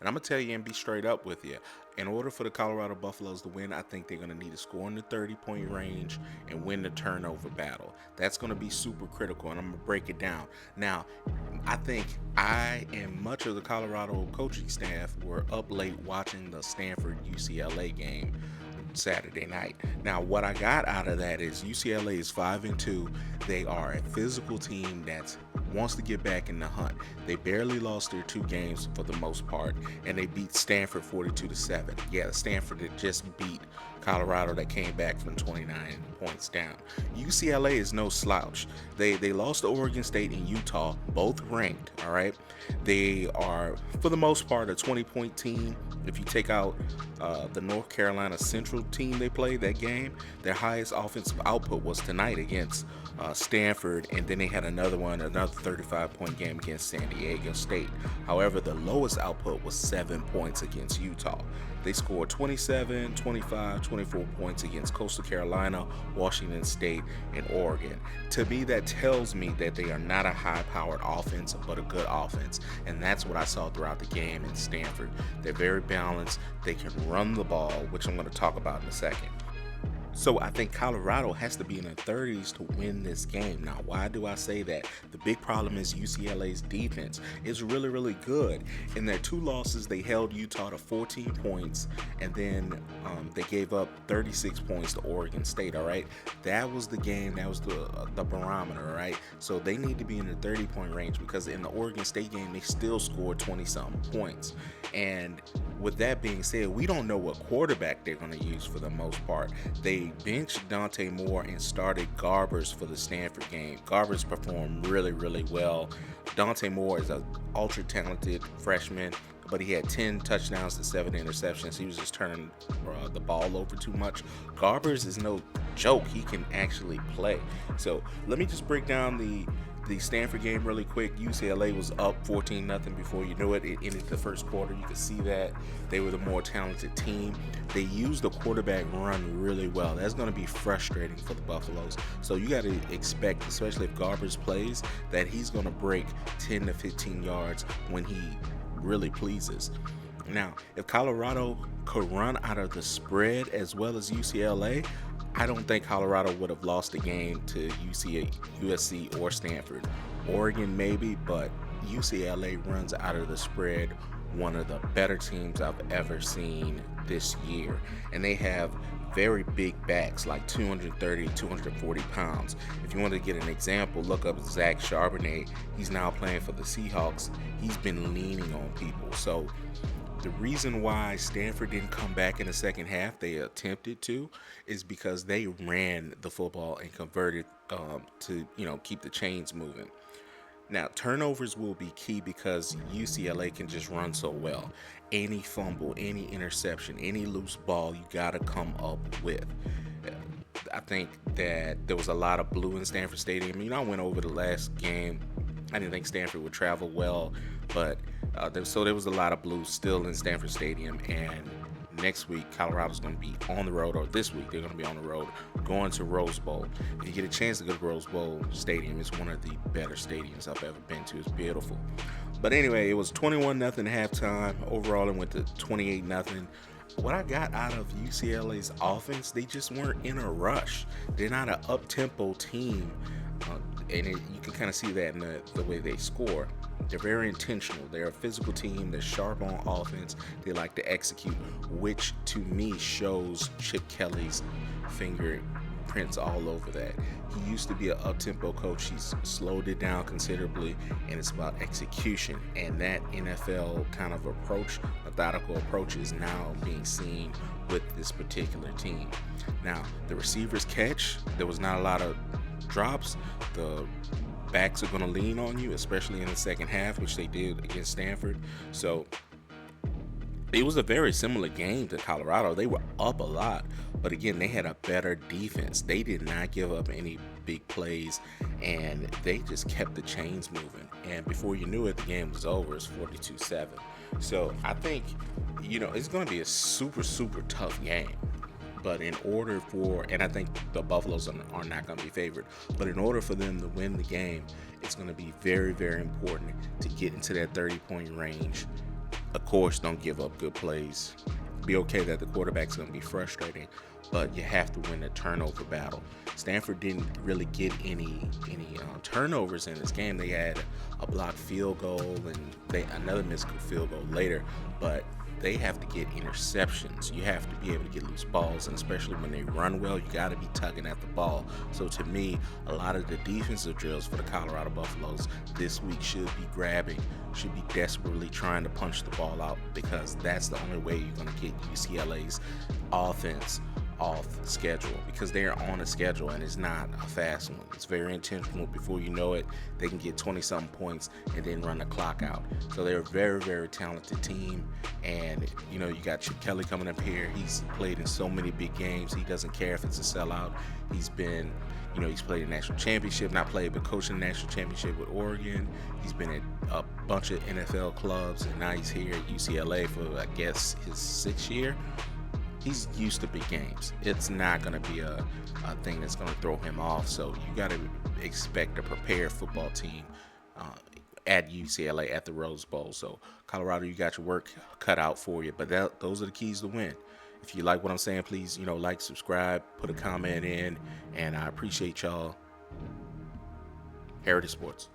And I'm going to tell you and be straight up with you. In order for the Colorado Buffaloes to win, I think they're going to need to score in the 30-point range and win the turnover battle. That's going to be super critical, and I'm going to break it down. Now, I think I and much of the Colorado coaching staff were up late watching the Stanford UCLA game Saturday night. Now, what I got out of that is UCLA is 5-2. They are a physical team that wants to get back in the hunt. They barely lost their 2 games for the most part, and they beat Stanford 42-7. Yeah, Stanford had just beat Colorado that came back from 29 points down. UCLA is no slouch. They lost to Oregon State and Utah, both ranked. All right, they are for the most part a 20-point team. If you take out the North Carolina Central team they played that game, their highest offensive output was tonight against Stanford, and then they had another 35-point game against San Diego State. However, the lowest output was 7 points against Utah. They scored 27, 25, 24 points against Coastal Carolina, Washington State, and Oregon. To me, that tells me that they are not a high-powered offense, but a good offense. And that's what I saw throughout the game in Stanford. They're very balanced. They can run the ball, which I'm going to talk about in a second. So I think Colorado has to be in the 30s to win this game. Now, why do I say that? The big problem is UCLA's defense is really, really good. In their 2 losses, they held Utah to 14 points, and then they gave up 36 points to Oregon State, all right? That was the game. That was the barometer, all right? So they need to be in the 30-point range, because in the Oregon State game, they still scored 20-something points. And with that being said, we don't know what quarterback they're going to use for the most part. They benched Dante Moore and started Garbers for the Stanford game. Garbers performed really, really well. Dante Moore is an ultra-talented freshman, but he had 10 touchdowns to 7 interceptions. He was just turning the ball over too much. Garbers is no joke. He can actually play. So let me just break down the Stanford game really quick. UCLA was up 14-0 before you knew it. It ended the first quarter. You could see that they were the more talented team. They used the quarterback run really well. That's going to be frustrating for the Buffaloes. So you got to expect, especially if Garbers plays, that he's going to break 10 to 15 yards when he really pleases. Now, if Colorado could run out of the spread as well as UCLA, I don't think Colorado would have lost the game to USC or Stanford. Oregon maybe, but UCLA runs out of the spread, one of the better teams I've ever seen this year. And they have very big backs, like 230, 240 pounds. If you want to get an example, look up Zach Charbonnet. He's now playing for the Seahawks. He's been leaning on people. So the reason why Stanford didn't come back in the second half, they attempted to, is because they ran the football and converted to keep the chains moving. Now, turnovers will be key because UCLA can just run so well. Any fumble, any interception, any loose ball, you got to come up with. I think that there was a lot of blue in Stanford Stadium. I went over the last game. I didn't think Stanford would travel well, but there was a lot of blue still in Stanford Stadium. And next week, Colorado's going to be on the road, or this week, they're going to be on the road going to Rose Bowl. If you get a chance to go to Rose Bowl Stadium, it's one of the better stadiums I've ever been to. It's beautiful. But anyway, it was 21-0 halftime. Overall, it went to 28-0. What I got out of UCLA's offense, they just weren't in a rush. They're not an up-tempo team. You can kind of see that in the way they score. They're very intentional. They're a physical team. They're sharp on offense. They like to execute, which to me shows Chip Kelly's fingerprints all over that. He used to be an up-tempo coach. He's slowed it down considerably, and it's about execution. And that NFL kind of approach, methodical approach, is now being seen with this particular team. Now, the receivers catch. There was not a lot of drops. The backs are going to lean on you, especially in the second half, which they did against Stanford. So it was a very similar game to Colorado. They were up a lot, but again, they had a better defense. They did not give up any big plays, and they just kept the chains moving. And before you knew it, the game was over. It's 42-7. So I think, it's going to be a super, super tough game. But in order for, and I think the Buffaloes are not going to be favored, but in order for them to win the game, it's going to be very, very important to get into that 30-point range Of course, don't give up good plays. Be okay that the quarterback's going to be frustrating, but you have to win the turnover battle. Stanford didn't really get any turnovers in this game. They had a blocked field goal and another missed field goal later, but they have to get interceptions. You have to be able to get loose balls, and especially when they run well, you got to be tugging at the ball. So to me, a lot of the defensive drills for the Colorado Buffaloes this week should be grabbing, should be desperately trying to punch the ball out, because that's the only way you're going to get UCLA's offense off schedule, because they're on a schedule and it's not a fast one. It's very intentional. Before you know it, they can get 20 something points and then run the clock out. So they're a very, very talented team. And you got Chip Kelly coming up here. He's played in so many big games. He doesn't care if it's a sellout. He's been he's played a national championship, not played, but coaching the national championship with Oregon. He's been at a bunch of NFL clubs, and now he's here at UCLA for, I guess, his 6th year. He's used to big games. It's not going to be a thing that's going to throw him off. So you got to expect a prepared football team at UCLA at the Rose Bowl. So Colorado, you got your work cut out for you. But those are the keys to win. If you like what I'm saying, please, like, subscribe, put a comment in, and I appreciate y'all. Heritage Sports.